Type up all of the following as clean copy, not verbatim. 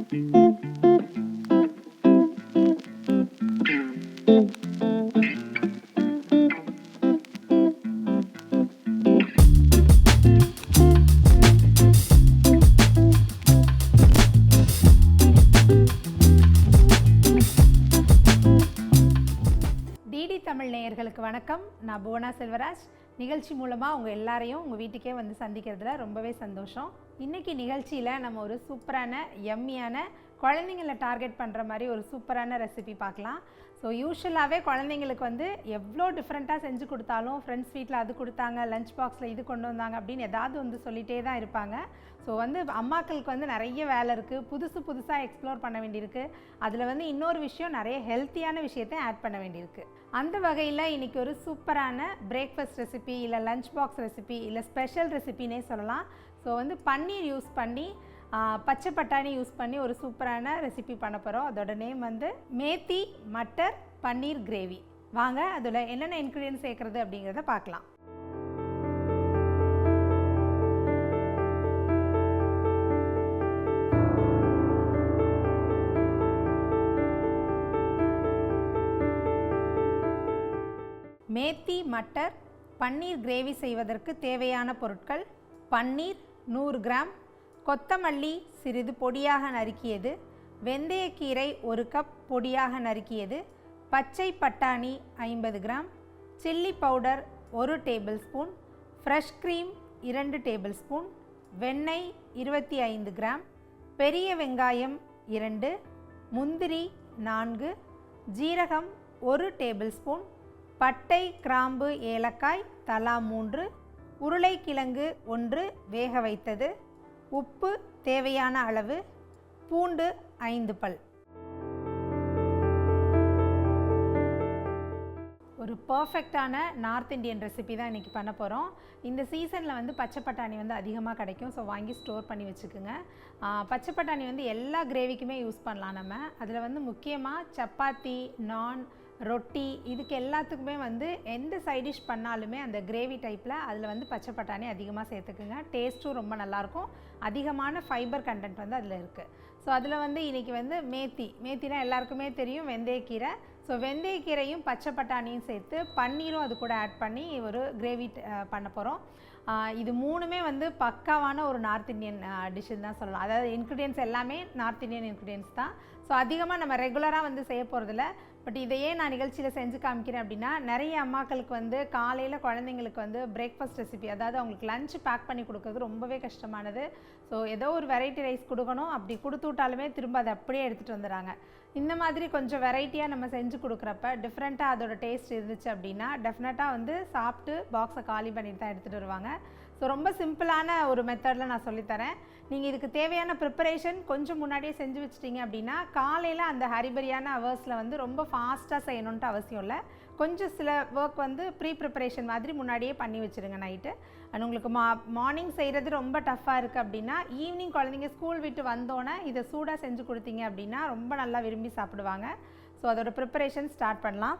DD Tamil நேயர்களுக்கு வணக்கம். நான் புவனா செல்வராஜ். நிகழ்ச்சி மூலமாக உங்கள் எல்லாரையும் உங்கள் வீட்டுக்கே வந்து சந்திக்கிறதுல ரொம்பவே சந்தோஷம். இன்றைக்கி நிகழ்ச்சியில் நம்ம ஒரு சூப்பரான யம்மியான குழந்தைங்களை டார்கெட் பண்ணுற மாதிரி ஒரு சூப்பரான ரெசிபி பார்க்கலாம். ஸோ யூஸ்வலாகவே குழந்தைங்களுக்கு வந்து எவ்வளோ டிஃப்ரெண்ட்டாக செஞ்சு கொடுத்தாலும் ஃப்ரெண்ட்ஸ் வீட்டில் அது கொடுத்தாங்க, லஞ்ச் பாக்ஸில் இது கொண்டு வந்தாங்க அப்படின்னு ஏதாவது வந்து சொல்லிகிட்டே தான் இருப்பாங்க. ஸோ வந்து அம்மாக்களுக்கு வந்து நிறைய வேலை இருக்குது, புதுசாக எக்ஸ்ப்ளோர் பண்ண வேண்டியிருக்கு. அதில் வந்து இன்னொரு விஷயம், நிறைய ஹெல்த்தியான விஷயத்தை ஆட் பண்ண வேண்டியிருக்கு. அந்த வகையில் இன்றைக்கி ஒரு சூப்பரான பிரேக்ஃபாஸ்ட் ரெசிபி, இல்லை லஞ்ச் பாக்ஸ் ரெசிபி, இல்லை ஸ்பெஷல் ரெசிபின்னே சொல்லலாம். ஸோ வந்து பன்னீர் யூஸ் பண்ணி, பச்சை பட்டாணி யூஸ் பண்ணி ஒரு சூப்பரான ரெசிபி பண்ண போகிறோம். அதோட நேம் வந்து மேத்தி மட்டர் பன்னீர் கிரேவி. வாங்க அதில் என்னென்ன இன்க்ரீடியன்ட் சேர்க்குறது அப்படிங்கிறத பார்க்கலாம். மேத்தி மட்டர் பன்னீர் கிரேவி செய்வதற்கு தேவையான பொருட்கள்: பன்னீர் 100 கிராம், கொத்தமல்லி சிறிது பொடியாக நறுக்கியது, வெந்தயக்கீரை 1 கப் பொடியாக நறுக்கியது, பச்சை பட்டாணி 50 gram, chilli powder 1 table spoon, fresh cream 2 table spoon, வெண்ணெய் 25 கிராம், பெரிய வெங்காயம் 2, முந்திரி 4, ஜீரகம் 1 டேபிள் ஸ்பூன், பட்டை கிராம்பு ஏலக்காய் தலா 3, உருளைக்கிழங்கு 1 வேக வைத்தது, உப்பு தேவையான அளவு, பூண்டு 5 பல். ஒரு பர்ஃபெக்டான நார்த் இந்தியன் ரெசிபி தான் இன்றைக்கி பண்ண போகிறோம். இந்த சீசனில் வந்து பச்சை பட்டாணி வந்து அதிகமாக கிடைக்கும். ஸோ வாங்கி ஸ்டோர் பண்ணி வச்சுக்கோங்க. பச்சை பட்டாணி வந்து எல்லா கிரேவிக்குமே யூஸ் பண்ணலாம் நம்ம. அதில் வந்து முக்கியமாக சப்பாத்தி, நான், ரொட்டி, இதுக்கு எல்லாத்துக்குமே வந்து எந்த சைட் டிஷ் பண்ணாலுமே அந்த கிரேவி டைப்பில் அதில் வந்து பச்சை பட்டாணி அதிகமாக சேர்த்துக்குங்க. டேஸ்ட்டும் ரொம்ப நல்லாயிருக்கும். அதிகமான ஃபைபர் கண்டென்ட் வந்து அதில் இருக்குது. ஸோ அதில் வந்து இன்றைக்கி வந்து மேத்தினா எல்லாருக்குமே தெரியும், வெந்தயக்கீரை. ஸோ வெந்தயக்கீரையும் பச்சை பட்டாணியும் சேர்த்து பன்னீரும் அது கூட ஆட் பண்ணி ஒரு கிரேவி பண்ண போகிறோம். இது மூணுமே வந்து பக்காவான ஒரு நார்த் இந்தியன் டிஷ்ஷுன்னு தான் சொல்லலாம். அதாவது இன்க்ரீடியன்ஸ் எல்லாமே நார்த் இந்தியன் இன்க்ரீடியன்ஸ் தான். ஸோ அதிகமாக நம்ம ரெகுலராக வந்து செய்ய போகிறதில்ல. பட் இதையே நான் நிகழ்ச்சியில் செஞ்சு காமிக்கிறேன் அப்படின்னா, நிறைய அம்மாக்களுக்கு வந்து காலையில் குழந்தைங்களுக்கு வந்து பிரேக்ஃபாஸ்ட் ரெசிபி, அதாவது அவங்களுக்கு லஞ்ச் பேக் பண்ணி கொடுக்குறது ரொம்பவே கஷ்டமானது. ஸோ ஏதோ ஒரு வெரைட்டி ரைஸ் கொடுக்கணும், அப்படி கொடுத்து விட்டாலுமே திரும்ப அதை அப்படியே எடுத்துகிட்டு வந்துடுறாங்க. இந்த மாதிரி கொஞ்சம் வெரைட்டியாக நம்ம செஞ்சு கொடுக்குறப்ப டிஃப்ரெண்ட்டாக அதோட டேஸ்ட் இருந்துச்சு அப்படின்னா டெஃபினட்டாக வந்து சாப்பிட்டு பாக்ஸை காலி பண்ணிட்டு தான் எடுத்துகிட்டு வருவாங்க. ஸோ ரொம்ப சிம்பிளான ஒரு மெத்தடில் நான் சொல்லித்தரேன். நீங்கள் இதுக்கு தேவையான ப்ரிப்பரேஷன் கொஞ்சம் முன்னாடியே செஞ்சு வச்சிட்டிங்க அப்படின்னா காலையில் அந்த ஹரிபரியான ஹவர்ஸில் வந்து ரொம்ப ஃபாஸ்ட்டாக செய்யணுன்ட்டு அவசியம் இல்லை. கொஞ்சம் சில ஒர்க் வந்து ப்ரிப்பரேஷன் மாதிரி முன்னாடியே பண்ணி வச்சுருங்க நைட்டு. அண்ட் உங்களுக்கு மார்னிங் செய்கிறது ரொம்ப டஃப்பாக இருக்குது அப்படின்னா ஈவினிங் குழந்தைங்க ஸ்கூல் விட்டு வந்தோன்னே இதை சூடாக செஞ்சு கொடுத்தீங்க அப்படின்னா ரொம்ப நல்லா விரும்பி சாப்பிடுவாங்க. ஸோ அதோட ப்ரிப்பரேஷன் ஸ்டார்ட் பண்ணலாம்.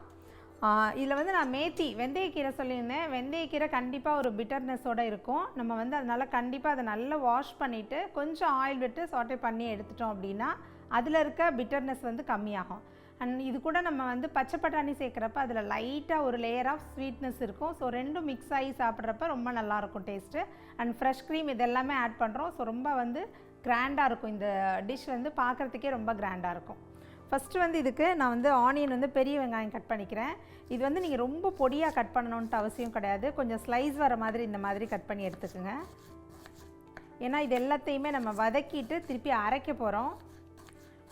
இதில் வந்து நான் வெந்தயக்கீரை சொல்லியிருந்தேன். வெந்தயக்கீரை கண்டிப்பாக ஒரு பிட்டர்னஸோடு இருக்கும். நம்ம வந்து அதனால் கண்டிப்பாக அதை நல்லா வாஷ் பண்ணிவிட்டு கொஞ்சம் ஆயில் விட்டு சாட்டே பண்ணி எடுத்துட்டோம் அப்படின்னா அதில் இருக்க பிட்டர்னஸ் வந்து கம்மியாகும். அண்ட் இது கூட நம்ம வந்து பச்சை பட்டாணி சேர்க்குறப்ப அதில் லைட்டாக ஒரு லேயர் ஆஃப் ஸ்வீட்னஸ் இருக்கும். ஸோ ரெண்டும் மிக்ஸ் ஆகி சாப்பிட்றப்ப ரொம்ப நல்லாயிருக்கும் டேஸ்ட்டு. அண்ட் ஃப்ரெஷ் க்ரீம் இதெல்லாமே ஆட் பண்ணுறோம். ஸோ ரொம்ப வந்து கிராண்டாக இருக்கும். இந்த டிஷ் வந்து பார்க்குறதுக்கே ரொம்ப கிராண்டாக இருக்கும். ஃபஸ்ட்டு வந்து இதுக்கு நான் வந்து ஆனியன் வந்து பெரிய வெங்காயம் கட் பண்ணிக்கிறேன். இது வந்து நீங்கள் ரொம்ப பொடியாக கட் பண்ணணுன்ட்டு அவசியம் கிடையாது. கொஞ்சம் ஸ்லைஸ் வர மாதிரி இந்த மாதிரி கட் பண்ணி எடுத்துக்கோங்க. ஏன்னா இது எல்லாத்தையுமே நம்ம வதக்கிட்டு திருப்பி அரைக்க போகிறோம்.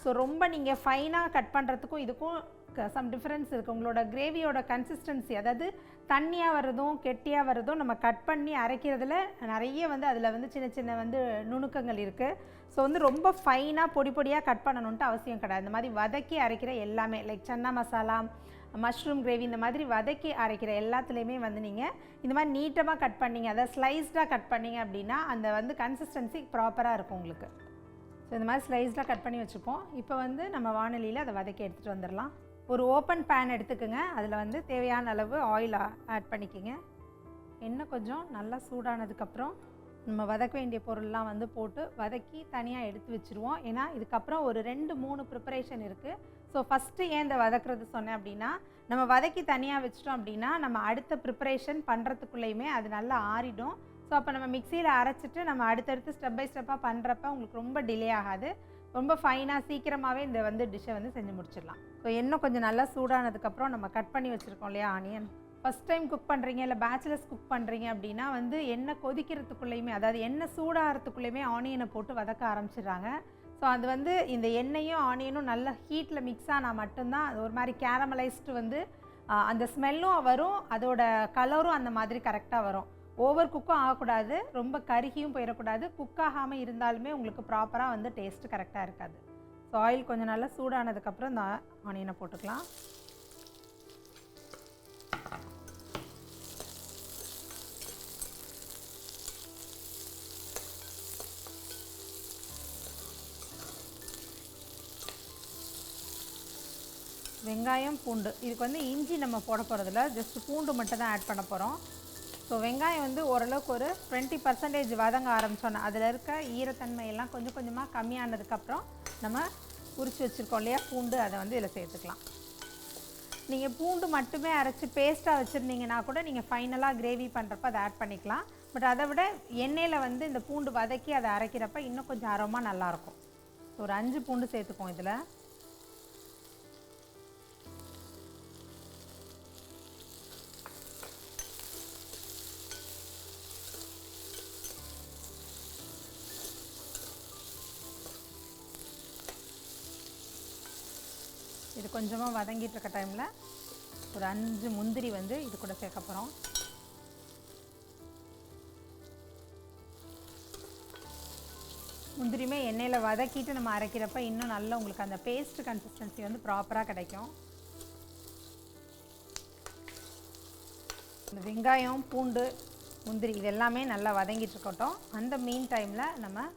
ஸோ ரொம்ப நீங்கள் ஃபைனாக கட் பண்ணுறதுக்கும் இதுக்கும் சம் டிஃப்ரென்ஸ் இருக்குது. உங்களோட கிரேவியோட கன்சிஸ்டன்சி, அதாவது தண்ணியாக வர்றதும் கெட்டியாக வர்றதும் நம்ம கட் பண்ணி அரைக்கிறதுல நிறைய வந்து அதில் வந்து சின்ன சின்ன வந்து நுணுக்கங்கள் இருக்குது. ஸோ வந்து ரொம்ப ஃபைனாக பொடியாக கட் பண்ணணுன்ட்டு அவசியம் கிடையாது. இந்த மாதிரி வதக்கி அரைக்கிற எல்லாமே like chana masala, mushroom gravy, இந்த மாதிரி வதக்கி அரைக்கிற எல்லாத்துலேயுமே வந்து நீங்கள் இந்த மாதிரி நீட்டமாக கட் பண்ணிங்க, அதாவது ஸ்லைஸ்டாக கட் பண்ணிங்க அப்படின்னா அந்த வந்து கன்சிஸ்டன்சி ப்ராப்பராக இருக்கும் உங்களுக்கு. ஸோ இந்த மாதிரி ஸ்லைஸ்டாக கட் பண்ணி வச்சுப்போம். இப்போ வந்து நம்ம வானொலியில் அதை வதக்கி எடுத்துகிட்டு வந்துடலாம். ஒரு ஓப்பன் பேன் எடுத்துக்கோங்க. அதில் வந்து தேவையான அளவு ஆயில் ஆட் பண்ணிக்கோங்க. எண்ணெய் கொஞ்சம் நல்லா சூடானதுக்கப்புறம் நம்ம வதக்க வேண்டிய பொருள்லாம் வந்து போட்டு வதக்கி தனியாக எடுத்து வச்சுருவோம். ஏன்னா இதுக்கப்புறம் ஒரு 2-3 ப்ரிப்பரேஷன் இருக்குது. ஸோ ஃபஸ்ட்டு ஏன் இந்த வதக்குறது சொன்னேன் அப்படின்னா, நம்ம வதக்கி தனியாக வச்சிட்டோம் அப்படின்னா நம்ம அடுத்த ப்ரிப்பரேஷன் பண்ணுறதுக்குள்ளேயுமே அது நல்லா ஆறிடும். ஸோ அப்போ நம்ம மிக்சியில் அரைச்சிட்டு நம்ம அடுத்தடுத்து ஸ்டெப் பை ஸ்டெப்பாக பண்ணுறப்ப உங்களுக்கு ரொம்ப டிலே ஆகாது. ரொம்ப ஃபைனாக சீக்கிரமாகவே இந்த வந்து டிஷ்ஷை வந்து செஞ்சு முடிச்சிடலாம். ஸோ எண்ணெய் கொஞ்சம் நல்லா சூடானதுக்கப்புறம் நம்ம கட் பண்ணி வச்சுருக்கோம் இல்லையா ஆனியன், ஃபஸ்ட் டைம் குக் பண்ணுறீங்க இல்லை பேச்சுலர்ஸ் குக் பண்ணுறீங்க அப்படின்னா வந்து எண்ணெய் கொதிக்கிறதுக்குள்ளேயுமே, அதாவது எண்ணெய் சூடாகிறதுக்குள்ளேயுமே ஆனியனை போட்டு வதக்க ஆரம்பிச்சிடுறாங்க. ஸோ அது வந்து இந்த எண்ணெயும் ஆனியனும் நல்ல ஹீட்டில் மிக்ஸ் ஆனால் மட்டும்தான் அது ஒரு மாதிரி கேரமலைஸ்டு வந்து அந்த ஸ்மெல்லும் வரும், அதோட கலரும் அந்த மாதிரி கரெக்டாக வரும். ஓவர் குக்கும் ஆகக்கூடாது, ரொம்ப கருகியும் போயிடக்கூடாது. குக் ஆகாமல் இருந்தாலுமே உங்களுக்கு ப்ராப்பராக வந்து டேஸ்ட்டு கரெக்டாக இருக்காது. ஸோ ஆயில் கொஞ்சம் நல்லா சூடானதுக்கப்புறம் இந்த ஆனியனை போட்டுக்கலாம். வெங்காயம், பூண்டு, இதுக்கு வந்து இஞ்சி நம்ம போட போகிறதில்ல, ஜஸ்ட் பூண்டு மட்டும் தான் ஆட் பண்ண போகிறோம். ஸோ வெங்காயம் வந்து ஓரளவுக்கு ஒரு 20% வதங்க ஆரம்பித்தோன்னா அதில் இருக்க ஈரத்தன்மையெல்லாம் கொஞ்சம் கொஞ்சமாக கம்மியானதுக்கப்புறம் நம்ம உரித்து வச்சுருக்கோம் இல்லையா பூண்டு, அதை வந்து இதில் சேர்த்துக்கலாம். நீங்கள் பூண்டு மட்டுமே அரைச்சி பேஸ்ட்டாக வச்சுருந்தீங்கன்னா கூட நீங்கள் ஃபைனலாக கிரேவி பண்ணுறப்ப அதை ஆட் பண்ணிக்கலாம். பட் அதை விட எண்ணெயில் வந்து இந்த பூண்டு வதக்கி அதை அரைக்கிறப்ப இன்னும் கொஞ்சம் அரோமாக நல்லாயிருக்கும். ஒரு 5 பூண்டு சேர்த்துப்போம் இதில். இது கொஞ்சமாக வதங்கிட்டு இருக்க டைமில் ஒரு 5 முந்திரி வந்து இது கூட சேர்க்க போகிறோம். முந்திரியுமே எண்ணெயில் வதக்கிட்டு நம்ம அரைக்கிறப்ப இன்னும் நல்லா உங்களுக்கு அந்த பேஸ்ட் கன்சிஸ்டன்சி வந்து ப்ராப்பராக கிடைக்கும். இந்த வெங்காயம், பூண்டு, முந்திரி இது எல்லாமே நல்லா வதங்கிட்டு இருக்கட்டும். அந்த மீன் டைமில் நம்ம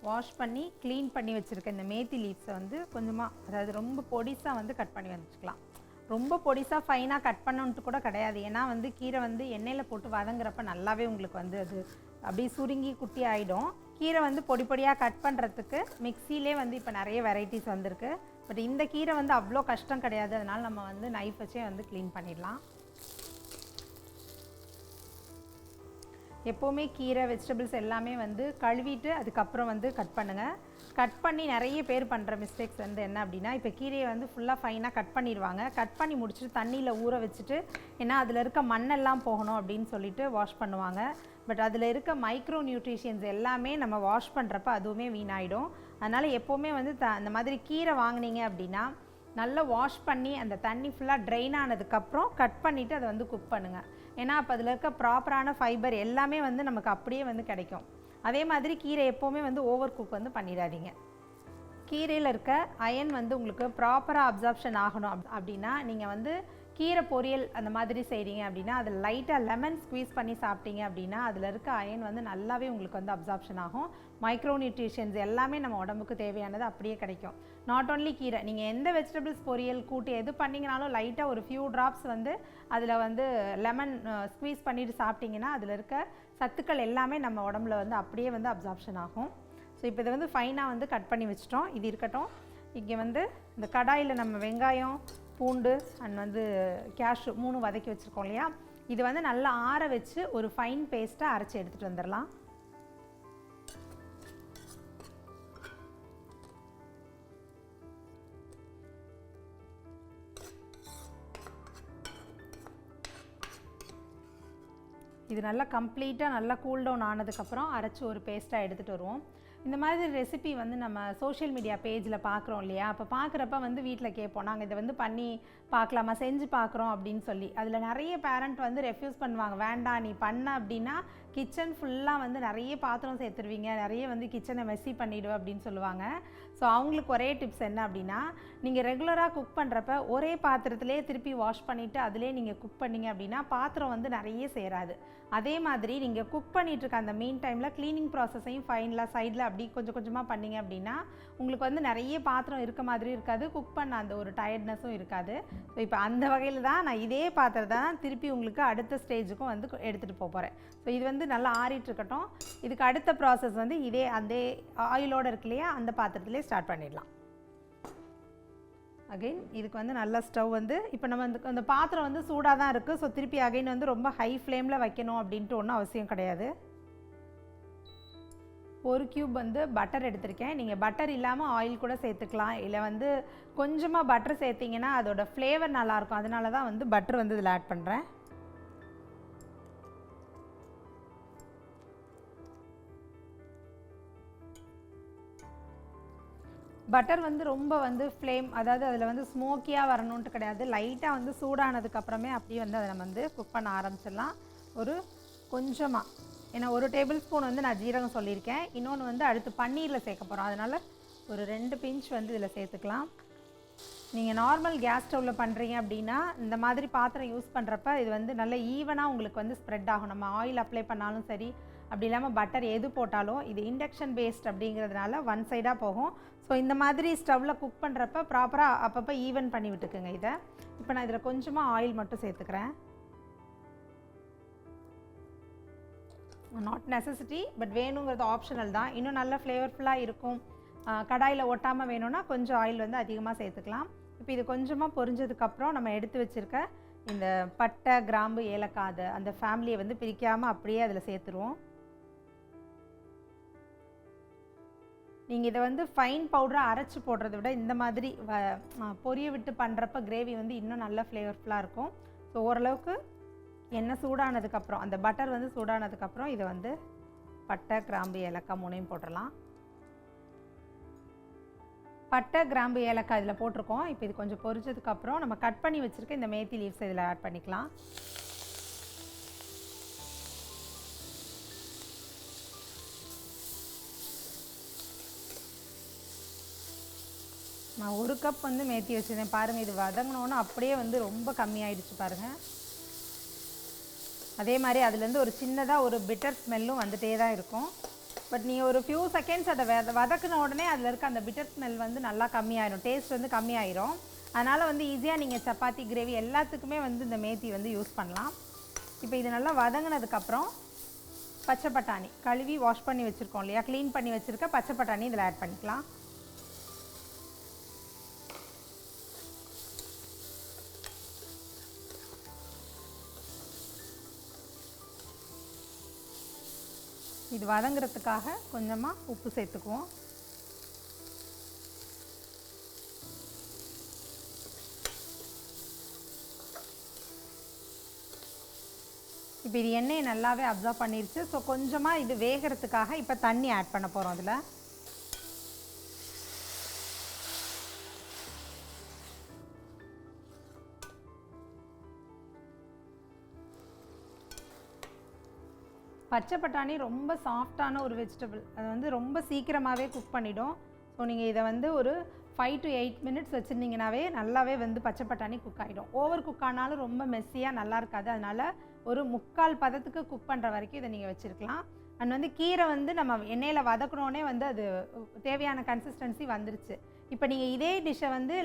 வாஷ் பண்ணி க்ளீன் பண்ணி வச்சுருக்க இந்த மேத்தி லீவ்ஸை வந்து கொஞ்சமாக, அதாவது ரொம்ப பொடிசாக வந்து கட் பண்ணி வச்சுக்கலாம். ரொம்ப பொடிசாக ஃபைனாக கட் பண்ணணுன்ட்டு கூட கிடையாது. ஏன்னா வந்து கீரை வந்து எண்ணெயில் போட்டு வதங்குறப்ப நல்லாவே உங்களுக்கு வந்து அது அப்படியே சுருங்கி குட்டி ஆகிடும். கீரை வந்து பொடி பொடியாக கட் பண்ணுறதுக்கு மிக்சிலே வந்து இப்போ நிறைய வெரைட்டிஸ் வந்திருக்கு. பட் இந்த கீரை வந்து அவ்வளோ கஷ்டம் கிடையாது. அதனால் நம்ம வந்து நைஃப் வச்சே வந்து க்ளீன் பண்ணிடலாம். எப்போவுமே கீரை வெஜிடபிள்ஸ் எல்லாமே வந்து கழுவிட்டு அதுக்கப்புறம் வந்து கட் பண்ணுங்கள். கட் பண்ணி நிறைய பேர் பண்ணுற மிஸ்டேக்ஸ் வந்து என்ன அப்படின்னா, இப்போ கீரையை வந்து ஃபுல்லாக ஃபைனாக கட் பண்ணிடுவாங்க. கட் பண்ணி முடிச்சுட்டு தண்ணியில் ஊற வச்சுட்டு, ஏன்னா அதில் இருக்க மண்ணெல்லாம் போகணும் அப்படின்னு சொல்லிட்டு வாஷ் பண்ணுவாங்க. பட் அதில் இருக்க மைக்ரோ நியூட்ரிஷியன்ஸ் எல்லாமே நம்ம வாஷ் பண்ணுறப்ப அதுவுமே வீணாயிடும். அதனால் எப்போவுமே வந்து அந்த மாதிரி கீரை வாங்கினீங்க அப்படின்னா நல்லா வாஷ் பண்ணி அந்த தண்ணி ஃபுல்லாக ட்ரெயின் ஆனதுக்கப்புறம் கட் பண்ணிவிட்டு அதை வந்து குக் பண்ணுங்கள். ஏன்னா அப்போ அதில் இருக்க ப்ராப்பரான ஃபைபர் எல்லாமே வந்து நமக்கு அப்படியே வந்து கிடைக்கும். அதே மாதிரி கீரை எப்போவுமே வந்து ஓவர் குக் வந்து பண்ணிடாதீங்க. கீரையில் இருக்க அயன் வந்து உங்களுக்கு ப்ராப்பராக அப்சார்ப்ஷன் ஆகணும் அப்படின்னா நீங்கள் வந்து கீரை பொரியல் அந்த மாதிரி செய்கிறீங்க அப்படின்னா அதில் லைட்டாக லெமன் ஸ்க்வீஸ் பண்ணி சாப்பிட்டீங்க அப்படின்னா அதில் இருக்க அயன் வந்து நல்லாவே உங்களுக்கு வந்து அப்சார்ப்ஷன் ஆகும். மைக்ரோ நியூட்ரிஷன்ஸ் எல்லாமே நம்ம உடம்புக்கு தேவையானது அப்படியே கிடைக்கும். நாட் ஓன்லி கீரை, நீங்கள் எந்த வெஜிடபிள்ஸ் பொரியல் கூட்டு எது பண்ணிங்கனாலும் லைட்டாக ஒரு ஃபியூ ட்ராப்ஸ் வந்து அதில் வந்து லெமன் ஸ்க்வீஸ் பண்ணிவிட்டு சாப்பிட்டிங்கன்னா அதில் இருக்க சத்துக்கள் எல்லாமே நம்ம உடம்புல வந்து அப்படியே வந்து அப்சார்ப்ஷன் ஆகும். ஸோ இப்போ இதை வந்து ஃபைனாக வந்து கட் பண்ணி வச்சிட்டோம். இது இருக்கட்டும். இங்கே வந்து இந்த கடாயில் நம்ம வெங்காயம், பூண்டு அண்ட் வந்து கேஷ்யூ 3 வதக்கி வச்சுருக்கோம் இல்லையா, இது வந்து நல்லா ஆற வச்சு ஒரு ஃபைன் பேஸ்ட்டாக அரைச்சி எடுத்துகிட்டு வந்துடலாம். இது நல்லா கம்ப்ளீட்டாக நல்லா கூல் டவுன் ஆனதுக்கப்புறம் அரைச்சி ஒரு பேஸ்ட்டாக எடுத்துகிட்டு வருவோம். இந்த மாதிரி ரெசிபி வந்து நம்ம சோஷியல் மீடியா பேஜில் பார்க்குறோம் இல்லையா, அப்போ பார்க்குறப்ப வந்து வீட்டில் கேட்போம், நாங்கள் இதை வந்து பண்ணி பார்க்கலாமா, செஞ்சு பார்க்குறோம் அப்படின்னு சொல்லி. அதில் நிறைய பேரண்ட் வந்து ரெஃப்யூஸ் பண்ணுவாங்க, வேண்டாம் நீ பண்ண அப்படின்னா கிச்சன் ஃபுல்லாக வந்து நிறைய பாத்திரம் சேர்த்துருவீங்க, நிறைய வந்து கிச்சனை மெஸ்ஸி பண்ணிவிடுவேன் அப்படின்னு சொல்லுவாங்க. ஸோ அவங்களுக்கு ஒரே டிப்ஸ் என்ன அப்படின்னா, நீங்கள் ரெகுலராக குக் பண்ணுறப்ப ஒரே பாத்திரத்திலே திருப்பி வாஷ் பண்ணிவிட்டு அதிலே நீங்கள் குக் பண்ணிங்க அப்படின்னா பாத்திரம் வந்து நிறைய சேராது. அதே மாதிரி நீங்கள் குக் பண்ணிகிட்ருக்க அந்த மீன் டைமில் க்ளீனிங் ப்ராசஸையும் ஃபைனலாக சைடில் அப்படி கொஞ்சம் கொஞ்சமாக பண்ணிங்க அப்படின்னா உங்களுக்கு வந்து நிறைய பாத்திரம் இருக்க மாதிரி இருக்காது, குக் பண்ண அந்த ஒரு டயர்ட்னஸும் இருக்காது. ஸோ இப்போ அந்த வகையில் தான் நான் இதே பாத்திரத்தை தான் திருப்பி உங்களுக்கு அடுத்த ஸ்டேஜுக்கும் வந்து எடுத்துகிட்டு போகிறேன். ஸோ இது வந்து வந்து நல்லா ஆறிட்டு இருக்கட்டும். இதுக்கு அடுத்த ப்ராசஸ் வந்து இதே அந்த ஆயிலோடு இருக்கு இல்லையா, அந்த பாத்திரத்திலே ஸ்டார்ட் பண்ணிடலாம். அகைன் இதுக்கு வந்து நல்லா ஸ்டவ் வந்து இப்போ நம்ம அந்த பாத்திரம் வந்து சூடாக தான் இருக்குது. ஸோ திருப்பி அகைன் வந்து ரொம்ப ஹை ஃப்ளேமில் வைக்கணும் அப்படின்ட்டு ஒன்றும் அவசியம் கிடையாது. 1 கியூப் வந்து பட்டர் எடுத்திருக்கேன். நீங்கள் பட்டர் இல்லாமல் ஆயில் கூட சேர்த்துக்கலாம். இல்லை வந்து கொஞ்சமாக பட்டர் சேர்த்திங்கன்னா அதோட ஃப்ளேவர் நல்லாயிருக்கும். அதனால தான் வந்து பட்டர் வந்து இதில் ஆட் பண்ணுறேன். பட்டர் வந்து ரொம்ப வந்து ஃப்ளேம், அதாவது அதில் வந்து ஸ்மோக்கியாக வரணுன்ட்டு கிடையாது. லைட்டாக வந்து சூடானதுக்கப்புறமே அப்படியே வந்து அதை நம்ம வந்து குக் பண்ண ஆரம்பிச்சிடலாம். ஒரு கொஞ்சமாக, ஏன்னா 1 டேபிள் ஸ்பூன் வந்து நான் ஜீரகம் சொல்லியிருக்கேன். இன்னொன்று வந்து அடுத்து பன்னீரில் சேர்க்க போகிறோம். அதனால் ஒரு 2 பிஞ்ச் வந்து இதில் சேர்த்துக்கலாம். நீங்கள் நார்மல் கேஸ் ஸ்டவ்வில் பண்ணுறீங்க அப்படின்னா இந்த மாதிரி பாத்திரம் யூஸ் பண்ணுறப்ப இது வந்து நல்ல ஈவனாக உங்களுக்கு வந்து ஸ்ப்ரெட் ஆகும். நம்ம ஆயில் அப்ளை பண்ணாலும் சரி, அப்படி இல்லாமல் பட்டர் எது போட்டாலும் இது இண்டக்ஷன் பேஸ்ட் அப்படிங்கிறதுனால ஒன் சைடாக போகும். ஸோ இந்த மாதிரி ஸ்டவ்வில் குக் பண்ணுறப்ப ப்ராப்பராக அப்பப்போ ஈவன் பண்ணி விட்டுக்குங்க இதை. இப்போ நான் இதில் கொஞ்சமாக ஆயில் மட்டும் சேர்த்துக்கிறேன். நாட் நெசசிட்டி, பட் வேணுங்கிறது ஆப்ஷனல் தான். இன்னும் நல்ல ஃப்ளேவர்ஃபுல்லாக இருக்கும். கடாயில் ஒட்டாமல் வேணும்னா கொஞ்சம் ஆயில் வந்து அதிகமாக சேர்த்துக்கலாம். இப்போ இது கொஞ்சமாக பொரிஞ்சதுக்கப்புறம் நம்ம எடுத்து வச்சுருக்க இந்த பட்டை, கிராம்பு, ஏலக்காய் அந்த ஃபேமிலியை வந்து பிரிக்காமல் அப்படியே அதில் சேர்த்துருவோம். நீங்கள் இதை வந்து ஃபைன் பவுடராக அரைச்சி போடுறத விட இந்த மாதிரி பொரிய விட்டு பண்ணுறப்ப கிரேவி வந்து இன்னும் நல்ல ஃப்ளேவர்ஃபுல்லாக இருக்கும். ஸோ ஓரளவுக்கு எண்ணெய் சூடானதுக்கப்புறம், அந்த பட்டர் வந்து சூடானதுக்கப்புறம் இதை வந்து பட்டை, கிராம்பு, ஏலக்காய் 3ஐயும் போட்டுடலாம். பட்டை, கிராம்பு, ஏலக்காய் இதில் போட்டிருக்கோம். இப்போ இது கொஞ்சம் பொரிச்சதுக்கப்புறம் நம்ம கட் பண்ணி வச்சுருக்க இந்த மேத்தி லீவ்ஸ் இதில் ஆட் பண்ணிக்கலாம். நான் 1 கப் வந்து மேத்தி வச்சுருந்தேன். பாருங்கள், இது வதங்கினோன்னு அப்படியே வந்து ரொம்ப கம்மியாயிடுச்சு பாருங்கள். அதே மாதிரி அதுலேருந்து ஒரு சின்னதாக ஒரு பிட்டர் ஸ்மெல்லும் வந்துகிட்டே தான் இருக்கும். பட் நீங்கள் ஒரு ஃபியூ செகண்ட்ஸ் அதை வதக்கின உடனே அதில் இருக்க அந்த பிட்டர் ஸ்மெல் வந்து நல்லா கம்மியாயிடும், டேஸ்ட் வந்து கம்மியாயிரும். அதனால் வந்து ஈஸியாக நீங்கள் சப்பாத்தி, கிரேவி எல்லாத்துக்குமே வந்து இந்த மேத்தி வந்து யூஸ் பண்ணலாம். இப்போ இது நல்லா வதங்கினதுக்கப்புறம் பச்சை பட்டாணி கழுவி வாஷ் பண்ணி வச்சுருக்கோம் இல்லையா, க்ளீன் பண்ணி வச்சுருக்க பச்சை பட்டாணி இதில் ஆட் பண்ணிக்கலாம். இது வதங்கிறதுக்காக கொஞ்சமாக உப்பு சேர்த்துக்குவோம். இப்போ இது எண்ணெயை நல்லாவே அப்சர்வ் பண்ணிருச்சு. ஸோ கொஞ்சமாக இது வேகிறதுக்காக இப்போ தண்ணி ஆட் பண்ண போகிறோம் அதில். பச்சை பட்டாணி ரொம்ப சாஃப்டான ஒரு வெஜிடபிள். அது வந்து ரொம்ப சீக்கிரமாகவே குக் பண்ணிடும். ஸோ நீங்கள் இதை வந்து ஒரு 5 to 8 மினிட்ஸ் வச்சுருந்தீங்கன்னாவே நல்லாவே வந்து பச்சை பட்டாணி குக் ஆகிடும். ஓவர் குக் ஆனாலும் ரொம்ப மெஸ்ஸியாக நல்லா இருக்காது. அதனால் ஒரு 3/4 பதத்துக்கு குக் பண்ணுற வரைக்கும் இதை நீங்கள் வச்சுருக்கலாம். அண்ட் வந்து கீரை வந்து நம்ம எண்ணெயில் வதக்கணுன்னே வந்து அது தேவையான கன்சிஸ்டன்சி வந்துருச்சு. இப்போ நீங்கள் இதே டிஷ்ஷை வந்து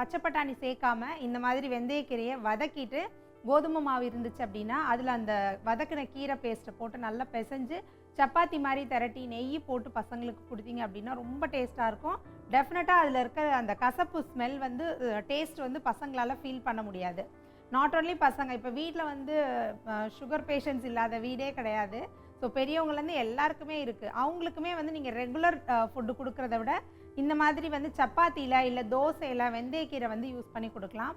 பச்சை பட்டாணி சேர்க்காமல் இந்த மாதிரி வெந்தயக்கீரையை வதக்கிட்டு கோதுமை மாவு இருந்துச்சு அப்படின்னா அதில் அந்த வதக்கின கீரை பேஸ்ட்டை போட்டு நல்லா பிசைஞ்சு சப்பாத்தி மாதிரி திரட்டி நெய் போட்டு பசங்களுக்கு கொடுத்தீங்க அப்படின்னா ரொம்ப டேஸ்ட்டாக இருக்கும். டெஃபினட்டாக அதில் இருக்க அந்த கசப்பு ஸ்மெல் வந்து டேஸ்ட் வந்து பசங்களால் ஃபீல் பண்ண முடியாது. நாட் ஓன்லி பசங்க, இப்போ வீட்டில் வந்து சுகர் பேஷண்ட்ஸ் இல்லாத வீடே கிடையாது. ஸோ பெரியவங்கலேருந்து எல்லாருக்குமே இருக்குது. அவங்களுக்குமே வந்து நீங்கள் ரெகுலர் ஃபுட்டு கொடுக்குறத விட இந்த மாதிரி வந்து சப்பாத்தியில் இல்லை தோசையில் வெந்தயக்கீரை வந்து யூஸ் பண்ணி கொடுக்கலாம்.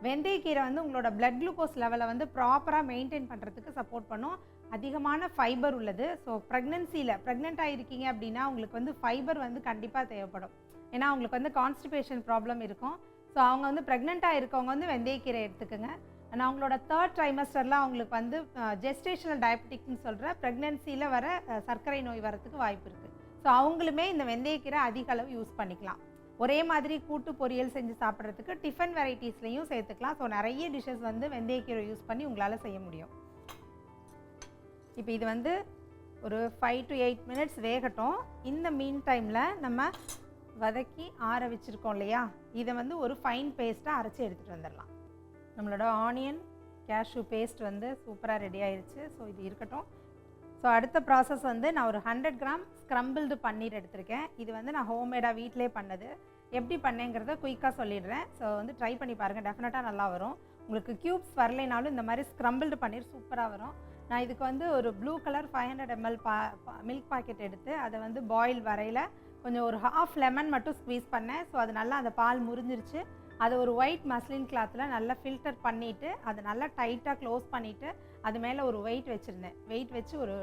வெந்தயக்கீரை வந்து உங்களோட பிளட் குளுக்கோஸ் லெவலை வந்து ப்ராப்பராக மெயின்டைன் பண்ணுறதுக்கு சப்போர்ட் பண்ணும். அதிகமான ஃபைபர் உள்ளது. ஸோ ப்ரெக்னென்ட் ஆகிருக்கீங்க அப்படின்னா உங்களுக்கு வந்து ஃபைபர் வந்து கண்டிப்பாக தேவைப்படும். ஏன்னா அவங்களுக்கு வந்து கான்ஸ்டிபேஷன் ப்ராப்ளம் இருக்கும். ஸோ அவங்க வந்து ப்ரெக்னெண்ட்டாக இருக்கவங்க வந்து வெந்தயக்கீரை எடுத்துக்கோங்க. ஆனால் அவங்களோட 3rd ட்ரைமஸ்டரில் அவங்களுக்கு வந்து ஜெஸ்டேஷனல் டயபெட்டிக்னு சொல்கிற ப்ரெக்னென்சியில் வர சர்க்கரை நோய் வரத்துக்கு வாய்ப்பு இருக்குது. ஸோ அவங்களுமே இந்த வெந்தயக்கீரை அதிக அளவு யூஸ் பண்ணிக்கலாம். ஒரே மாதிரி கூட்டு பொரியல் செஞ்சு சாப்பிட்றதுக்கு டிஃபன் வெரைட்டிஸ்லையும் சேர்த்துக்கலாம். ஸோ நிறைய டிஷ்ஷஸ் வந்து வெந்தயக்கீரை யூஸ் பண்ணி உங்களால் செய்ய முடியும். இப்போ இது வந்து ஒரு 5 to 8 மினிட்ஸ் வேகட்டும். இந்த மீன் டைமில் நம்ம வதக்கி ஆற வச்சுருக்கோம் இல்லையா, இதை வந்து ஒரு ஃபைன் பேஸ்ட்டாக அரைச்சி எடுத்துகிட்டு வந்துடலாம். நம்மளோட ஆனியன் கேஷ்யூ பேஸ்ட் வந்து சூப்பராக ரெடி ஆயிடுச்சு. ஸோ இது இருக்கட்டும். ஸோ அடுத்த ப்ராசஸ் வந்து நான் ஒரு 100 கிராம் ஸ்க்ரம்பிள்டு பன்னீர் எடுத்திருக்கேன். இது வந்து நான் ஹோம்மேடாக வீட்டிலே பண்ணது. எப்படி பண்ணேங்கிறத குயிக்காக சொல்லிடுறேன். ஸோ வந்து ட்ரை பண்ணி பாருங்கள், டெஃபினட்டாக நல்லா வரும். உங்களுக்கு க்யூப்ஸ் வரலைனாலும் இந்த மாதிரி ஸ்க்ரம்பிள்டு பன்னீர் சூப்பராக வரும். நான் இதுக்கு வந்து ஒரு blue colour 500 ml milk packet எடுத்து அதை வந்து பாயில் வரையில் கொஞ்சம் ஒரு ஹாஃப் லெமன் மட்டும் ஸ்க்வீஸ் பண்ணேன். ஸோ அது நல்லா அந்த பால் முறிஞ்சிருச்சு. அதை ஒரு ஒயிட் மஸ்லின் கிளாத்தில் நல்லா ஃபில்டர் பண்ணிவிட்டு அதை நல்லா டைட்டாக க்ளோஸ் பண்ணிவிட்டு அது மேலே ஒரு வெயிட் வச்சுருந்தேன். வெயிட் வச்சு ஒரு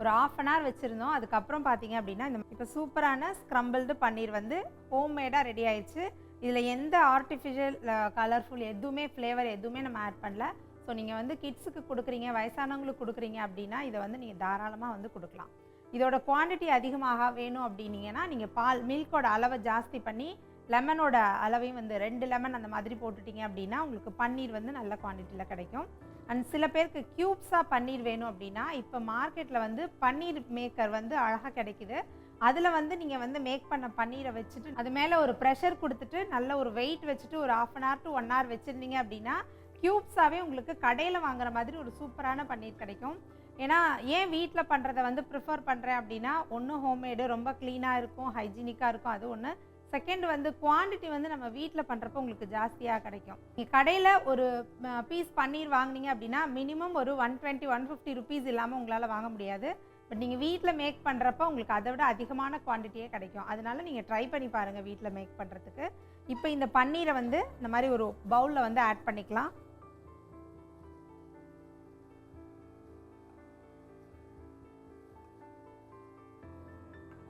1/2 hour வச்சுருந்தோம். அதுக்கப்புறம் பார்த்தீங்க அப்படின்னா இப்போ சூப்பரான ஸ்க்ரம்பிள்டு பன்னீர் வந்து ஹோம்மேடாக ரெடி ஆயிடுச்சு. இதில் எந்த ஆர்டிஃபிஷியல் கலர்ஃபுல் எதுவுமே ஃப்ளேவர் எதுவுமே நம்ம ஆட் பண்ணல. ஸோ நீங்கள் வந்து கிட்ஸுக்கு கொடுக்குறீங்க, வயசானவங்களுக்கு கொடுக்குறீங்க அப்படின்னா இதை வந்து நீங்கள் தாராளமாக வந்து கொடுக்கலாம். இதோட குவான்டிட்டி அதிகமாக வேணும் அப்படின்னீங்கன்னா நீங்கள் மில்கோட அளவை ஜாஸ்தி பண்ணி லெமனோட அளவையும் வந்து 2 லெமன் அந்த மாதிரி போட்டுட்டிங்க அப்படின்னா உங்களுக்கு பன்னீர் வந்து நல்ல குவான்டிட்டியில் கிடைக்கும். அண்ட் சில பேருக்கு க்யூப்ஸாக பன்னீர் வேணும் அப்படின்னா இப்போ மார்க்கெட்டில் வந்து பன்னீர் மேக்கர் வந்து அழகாக கிடைக்குது. அதில் வந்து நீங்கள் வந்து மேக் பண்ண பன்னீரை வச்சுட்டு அது மேலே ஒரு ப்ரெஷர் கொடுத்துட்டு நல்ல ஒரு வெயிட் வச்சுட்டு ஒரு 1/2 hour to 1 hour வச்சுருந்தீங்க அப்படின்னா க்யூப்ஸாகவே உங்களுக்கு கடையில் வாங்குற மாதிரி ஒரு சூப்பரான பன்னீர் கிடைக்கும். ஏன்னா ஏன் வீட்டில் பண்ணுறதை வந்து ப்ரிஃபர் பண்ணுறேன் அப்படின்னா ஒன்று ஹோம்மேடு ரொம்ப க்ளீனாக இருக்கும், ஹைஜீனிக்காக இருக்கும், அது ஒன்று. செகண்ட் வந்து குவான்டிட்டி வந்து நம்ம வீட்டில் பண்ணுறப்போ உங்களுக்கு ஜாஸ்தியாக கிடைக்கும். நீங்கள் கடையில் ஒரு பீஸ் பன்னீர் வாங்கினீங்க அப்படின்னா மினிமம் ஒரு 120-150 ருபீஸ் இல்லாமல் உங்களால் வாங்க முடியாது. பட் நீங்கள் வீட்டில் மேக் பண்ணுறப்போ உங்களுக்கு அதை விட அதிகமான குவான்டிட்டியே கிடைக்கும். அதனால நீங்கள் ட்ரை பண்ணி பாருங்கள் வீட்டில் மேக் பண்ணுறதுக்கு. இப்போ இந்த பன்னீரை வந்து இந்த மாதிரி ஒரு பவுலில் வந்து ஆட் பண்ணிக்கலாம்.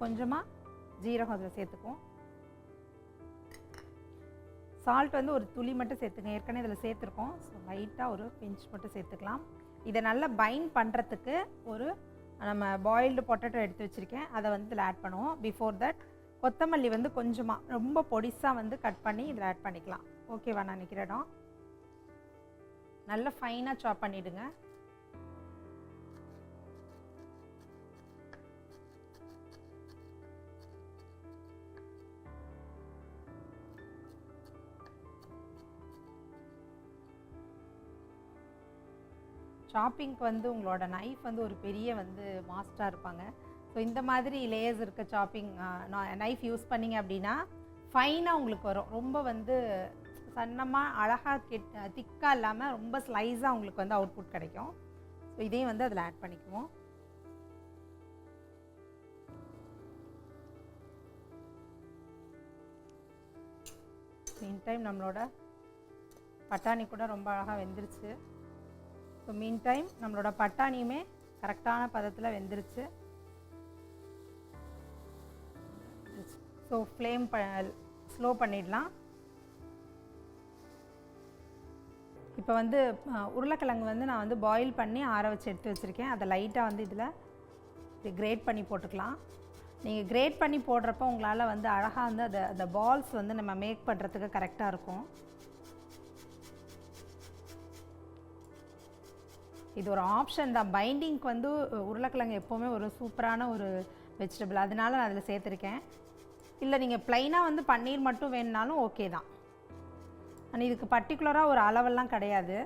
கொஞ்சமாக ஜீரகம் அதில் சேர்த்துக்குவோம். சால்ட் வந்து ஒரு துளி மட்டும் சேர்த்துங்க, ஏற்கனவே இதில் சேர்த்துருக்கோம். ஸோ லைட்டாக ஒரு பிஞ்ச் மட்டும் சேர்த்துக்கலாம். இதை நல்லா பைண்ட் பண்ணுறதுக்கு ஒரு நம்ம பாயில்டு பொட்டேட்டோ எடுத்து வச்சுருக்கேன், அதை வந்து இதில் ஆட் பண்ணுவோம். பிஃபோர் தட் கொத்தமல்லி வந்து கொஞ்சமாக ரொம்ப பொடிசாக வந்து கட் பண்ணி இதில் ஆட் பண்ணிக்கலாம். ஓகேவா? நான் நிற்கிற இடம் நல்லா ஃபைனாக சாப் பண்ணிவிடுங்க. சாப்பிங்க்கு வந்து உங்களோட நைஃப் வந்து ஒரு பெரிய வந்து மாஸ்டராக இருப்பாங்க. ஸோ இந்த மாதிரி லேயர்ஸ் இருக்க சாப்பிங் நைஃப் யூஸ் பண்ணிங்க அப்படின்னா ஃபைனாக உங்களுக்கு வரும். ரொம்ப வந்து சன்னமாக அழகாக திக்காக இல்லாமல் ரொம்ப ஸ்லைஸாக உங்களுக்கு வந்து அவுட்புட் கிடைக்கும். ஸோ இதையும் வந்து அதில் ஆட் பண்ணிக்குவோம். மீன் டைம் நம்மளோட பட்டாணி கூட ரொம்ப அழகாக வெந்துருச்சு. ஸோ மீன் டைம் நம்மளோட பட்டாணியுமே கரெக்டான பதத்தில் வெந்துருச்சு. ஸோ ஃப்ளேம் ஸ்லோ பண்ணிடலாம். இப்போ வந்து உருளைக்கிழங்கு வந்து நான் வந்து பாயில் பண்ணி ஆற வச்சு எடுத்து வச்சுருக்கேன். அதை லைட்டாக வந்து இதில் கிரேட் பண்ணி போட்டுக்கலாம். நீங்கள் கிரேட் பண்ணி போடுறப்போ உங்களால் வந்து அழகாக வந்து அந்த பால்ஸ் வந்து நம்ம மேக் பண்ணுறதுக்கு கரெக்டாக இருக்கும். இது ஒரு ஆப்ஷன் தான். பைண்டிங்க்கு வந்து உருளைக்கிழங்கு எப்போவுமே ஒரு சூப்பரான ஒரு வெஜிடபிள், அதனால நான் அதில் சேர்த்துருக்கேன். இல்லை நீங்கள் ப்ளைனாக வந்து பன்னீர் மட்டும் வேணுனாலும் ஓகே தான். ஆனால் இதுக்கு பர்டிகுலராக ஒரு அளவெல்லாம் கிடையாது.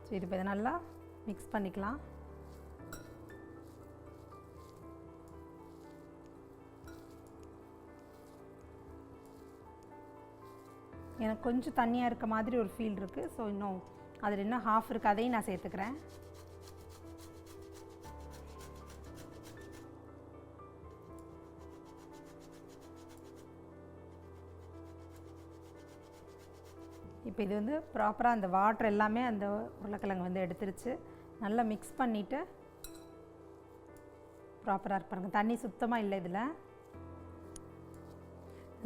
சரி, இப்போ இதை நல்லா மிக்ஸ் பண்ணிக்கலாம். எனக்கு கொஞ்சம் தண்ணியாக இருக்க மாதிரி ஒரு ஃபீல் இருக்குது. ஸோ இன்னும் அதில் இன்னும் ஹாஃப் இருக்குது, அதையும் நான் சேர்த்துக்கிறேன். இப்போ இது வந்து ப்ராப்பராக அந்த வாட்டர் எல்லாமே அந்த உருளைக்கிழங்கு வந்து எடுத்துருச்சு. நல்லா மிக்ஸ் பண்ணிவிட்டு ப்ராப்பராக இருப்பாருங்க, தண்ணி சுத்தமாக இல்லை இதில்.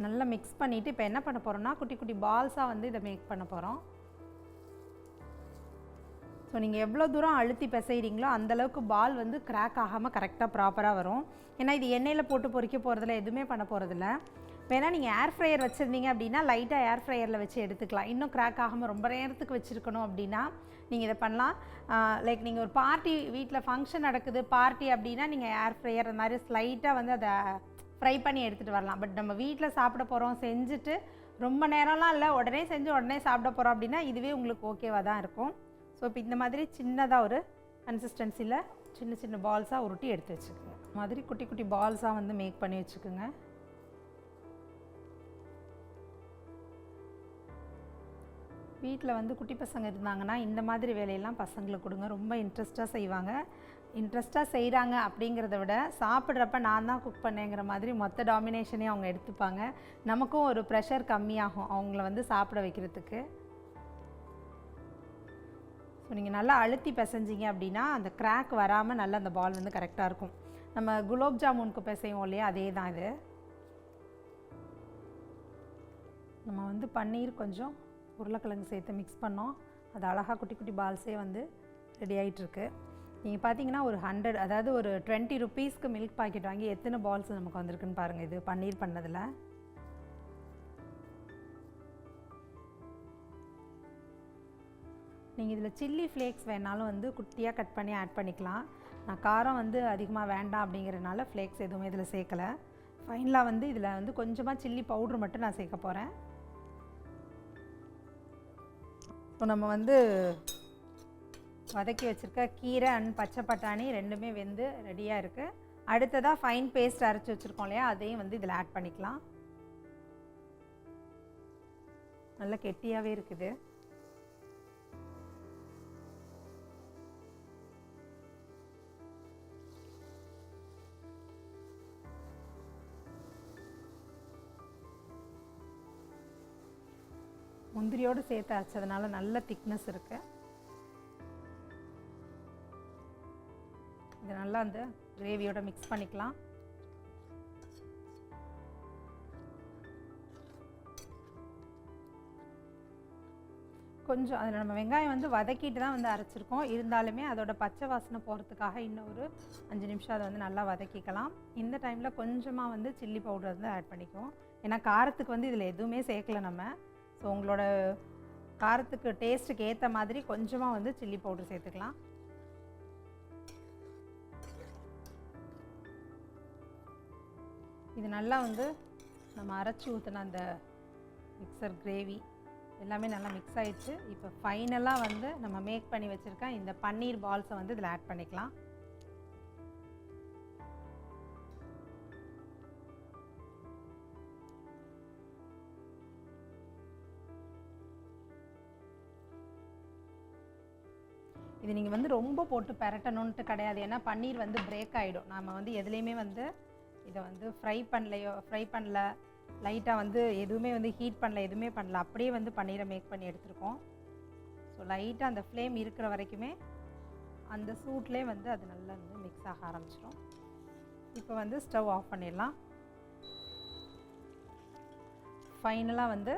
நல்லா மிக்ஸ் பண்ணிவிட்டு இப்போ என்ன பண்ண போகிறோம்னா குட்டி குட்டி பால்ஸாக வந்து இதை மேக் பண்ண போகிறோம். ஸோ நீங்கள் எவ்வளோ தூரம் அழுத்தி பிசைகிறீங்களோ அந்தளவுக்கு பால் வந்து கிராக் ஆகாமல் கரெக்டாக ப்ராப்பராக வரும். ஏன்னா இது எண்ணெயில் போட்டு பொரிக்க போகிறதில்ல, எதுவுமே பண்ண போகிறதில்ல. வேணா நீங்கள் ஏர் ஃப்ரையர் வச்சுருந்தீங்க அப்படின்னா லைட்டாக ஏர் ஃப்ரையரில் வச்சு எடுத்துக்கலாம். இன்னும் கிராக் ஆகாமல் ரொம்ப நேரத்துக்கு வச்சுருக்கணும் அப்படின்னா நீங்கள் இதை பண்ணலாம். லைக் நீங்கள் ஒரு பார்ட்டி வீட்டில் ஃபங்க்ஷன் நடக்குது பார்ட்டி அப்படின்னா நீங்கள் ஏர் ஃப்ரையர் அந்த மாதிரி ஸ்லைட்டாக வந்து அதை ஃப்ரை பண்ணி எடுத்துகிட்டு வரலாம். பட் நம்ம வீட்டில் சாப்பிட போகிறோம், செஞ்சுட்டு ரொம்ப நேரம்லாம் இல்லை, உடனே செஞ்சு உடனே சாப்பிட போகிறோம் அப்படின்னா இதுவே உங்களுக்கு ஓகேவாக தான் இருக்கும். ஸோ இப்போ இந்த மாதிரி சின்னதாக ஒரு கன்சிஸ்டன்சியில் சின்ன சின்ன பால்ஸாக உருட்டி எடுத்து வச்சுக்கோங்க. மாதிரி குட்டி குட்டி பால்ஸாக வந்து மேக் பண்ணி வச்சுக்கோங்க. வீட்டில் வந்து குட்டி பசங்க இருந்தாங்கன்னா இந்த மாதிரி வேலையெல்லாம் பசங்களுக்கு கொடுங்க. ரொம்ப இன்ட்ரெஸ்ட்டாக செய்வாங்க. இன்ட்ரெஸ்ட்டாக செய்கிறாங்க அப்படிங்கிறத விட சாப்பிட்றப்ப நான் தான் குக் பண்ணேங்கிற மாதிரி மொத்த டாமினேஷனையும் அவங்க எடுத்துப்பாங்க. நமக்கும் ஒரு ப்ரெஷர் கம்மியாகும் அவங்கள வந்து சாப்பிட வைக்கிறதுக்கு. ஸோ நீங்கள் நல்லா அழுத்தி பிசைஞ்சிங்க அப்படின்னா அந்த கிராக் வராமல் நல்லா அந்த பால் வந்து கரெக்டாக இருக்கும். நம்ம குலோப் ஜாமுனுக்கு பிசைவோம் இல்லையா, அதே தான் இது. நம்ம வந்து பன்னீர் கொஞ்சம் உருளைக்கிழங்கு சேர்த்து மிக்ஸ் பண்ணோம். அது அழகாக குட்டி குட்டி பால்ஸே வந்து ரெடி ஆகிட்டுருக்கு. நீங்கள் பார்த்தீங்கன்னா ஒரு 100 அதாவது ஒரு 20 ருபீஸ்க்கு மில்க் பாக்கெட் வாங்கி எத்தனை பால்ஸ் நமக்கு வந்திருக்குன்னு பாருங்கள். இது பன்னீர் பண்ணதில் நீங்கள் இதில் சில்லி ஃப்ளேக்ஸ் வேணாலும் வந்து குட்டியாக கட் பண்ணி ஆட் பண்ணிக்கலாம். நான் காரம் வந்து அதிகமாக வேண்டாம் அப்படிங்கிறதுனால ஃப்ளேக்ஸ் எதுவுமே இதில் சேர்க்கலை. ஃபைனலாக வந்து இதில் வந்து கொஞ்சமாக சில்லி பவுட்ரு மட்டும் நான் சேர்க்க போகிறேன். ஸோ நம்ம வந்து வதக்கி வச்சுருக்க கீரை அண்ட் பச்சை பட்டாணி ரெண்டுமே வெந்து ரெடியாக இருக்குது. அடுத்ததாக ஃபைன் பேஸ்ட் அரைச்சி வச்சுருக்கோம் இல்லையா, அதையும் வந்து இதில் ஆட் பண்ணிக்கலாம். நல்லா கெட்டியாகவே இருக்குது. முந்திரியோடு சேர்த்து அரைச்சதுனால நல்ல திக்னஸ் இருக்குது. இது நல்லா அந்த கிரேவியோட மிக்ஸ் பண்ணிக்கலாம். கொஞ்சம் அதில் நம்ம வெங்காயம் வந்து வதக்கிட்டு தான் வந்து அரைச்சிருக்கோம். இருந்தாலுமே அதோட பச்சை வாசனை போகிறதுக்காக இன்னும் ஒரு 5 நிமிஷம் அதை வந்து நல்லா வதக்கிக்கலாம். இந்த டைமில் கொஞ்சமாக வந்து சில்லி பவுடர் வந்து ஆட் பண்ணிக்குவோம். ஏன்னா காரத்துக்கு வந்து இதில் எதுவுமே சேர்க்கல நம்ம. ஸோ உங்களோட காரத்துக்கு டேஸ்ட்டுக்கு ஏற்ற மாதிரி கொஞ்சமாக வந்து சில்லி பவுடர் சேர்த்துக்கலாம். இது நல்லா வந்து நம்ம அரைச்சி ஊற்றின அந்த மிக்சர் கிரேவி எல்லாமே நல்லா மிக்ஸ் ஆகிடுச்சு. இப்போ ஃபைனலாக வந்து நம்ம மேக் பண்ணி வச்சுருக்க இந்த பன்னீர் பால்ஸை வந்து இதில் ஆட் பண்ணிக்கலாம். இது நீங்கள் வந்து ரொம்ப போட்டு பெரட்டணுன்ட்டு கிடையாது. ஏன்னா பன்னீர் வந்து பிரேக் ஆகிடும். நம்ம வந்து எதுலேயுமே வந்து இதை வந்து ஃப்ரை பண்ணல லைட்டாக வந்து எதுவுமே வந்து ஹீட் பண்ணல, எதுவுமே பண்ணல, அப்படியே வந்து பன்னீரை மேக் பண்ணி எடுத்துருக்கோம். ஸோ லைட்டாக அந்த ஃப்ளேம் இருக்கிற வரைக்குமே அந்த சூட்லேயே வந்து அது நல்லா வந்து மிக்ஸ் ஆக ஆரம்பிச்சிடும். இப்போ வந்து ஸ்டவ் ஆஃப் பண்ணிடலாம். ஃபைனலாக வந்து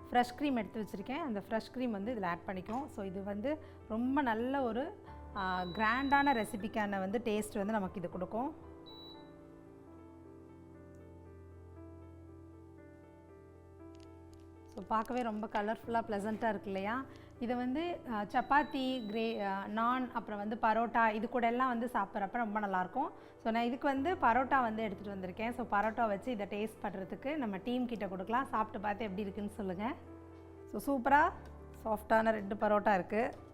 ஃப்ரெஷ் க்ரீம் எடுத்து வச்சுருக்கேன். அந்த ஃப்ரெஷ் க்ரீம் வந்து இதில் ஆட் பண்ணிக்குவோம். ஸோ இது வந்து ரொம்ப நல்ல ஒரு கிராண்டான ரெசிபிக்கான வந்து டேஸ்ட் வந்து நமக்கு இது கொடுக்கும். ஸோ பார்க்கவே ரொம்ப கலர்ஃபுல்லாக ப்ளசண்ட்டாக இருக்கு இல்லையா. இதை வந்து சப்பாத்தி, நான், அப்புறம் வந்து பரோட்டா இது கூட எல்லாம் வந்து சாப்பிட்றப்ப ரொம்ப நல்லாயிருக்கும். ஸோ நான் இதுக்கு வந்து பரோட்டா வந்து எடுத்துகிட்டு வந்திருக்கேன். ஸோ பரோட்டா வச்சு இதை டேஸ்ட் பண்ணுறதுக்கு நம்ம டீம் கிட்ட கொடுக்கலாம். சாப்பிட்டு பார்த்து எப்படி இருக்குன்னு சொல்லுங்கள். ஸோ சூப்பராக சாஃப்டான 2 பரோட்டா இருக்குது.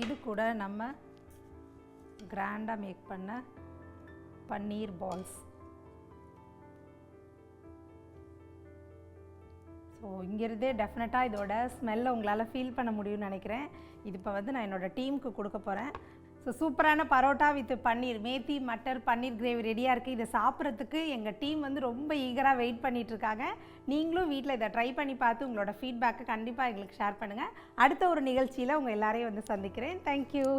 இது கூட நம்ம கிராண்டாக மேக் பண்ண பன்னீர் பால்ஸ். ஸோ இங்கேருந்தே டெஃபினட்டாக இதோட ஸ்மெல்லை உங்களால் ஃபீல் பண்ண முடியும்னு நினைக்கிறேன். இது இப்போ வந்து நான் என்னோடய டீமுக்கு கொடுக்க போகிறேன். ஸோ சூப்பரான பரோட்டா வித் பன்னீர், மேத்தி மட்டர் பன்னீர் கிரேவி ரெடியாக இருக்குது. இதை சாப்பிட்றதுக்கு எங்கள் டீம் வந்து ரொம்ப ஈகராக வெயிட் பண்ணிகிட்ருக்காங்க. நீங்களும் வீட்டில் இதை ட்ரை பண்ணி பார்த்து உங்களோட ஃபீட்பேக்கை கண்டிப்பாக எங்களுக்கு ஷேர் பண்ணுங்கள். அடுத்த ஒரு நிகழ்ச்சியில் உங்கள் எல்லாரையும் வந்து சந்திக்கிறேன். தேங்க்யூ.